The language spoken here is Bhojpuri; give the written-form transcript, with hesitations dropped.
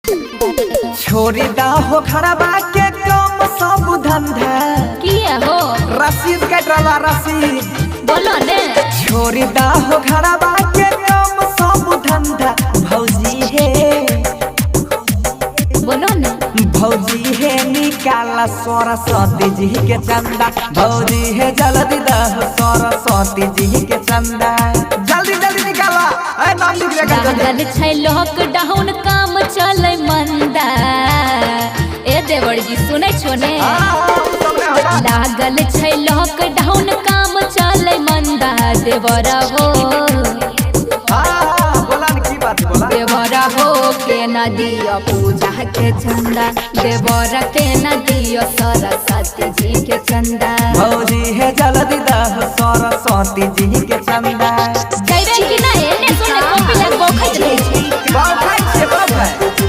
छोरी दा हो खड़बा के कम सब धंधा किया हो रसीद कटवा रसीद बोलो ने छोरी दा हो खड़बा के कम सब धंधा भौजी है बोलो ने भौजी है निकाला सरस्वती जी के चंदा भौजी है जल्दी दह सरस्वती जी के चंदा जल्दी जल्दी निकाला ए नाम लिख ले लागल छै लॉकडाउन काम चले मंदा ए देवर जी सुनै छो ने लागल छै लॉकडाउन काम चले मंदा देवरा हो देवरा हो के न दियो पूजा के चंदा देवरा के न दियो सरस्वती जी के चंदा भौजी है जल्दी दह सरस्वती जी के चंदा कहबे कि ना एने सुने कॉपी लग बोखत रहे छी बाउ खाइ छे बाउ खाइ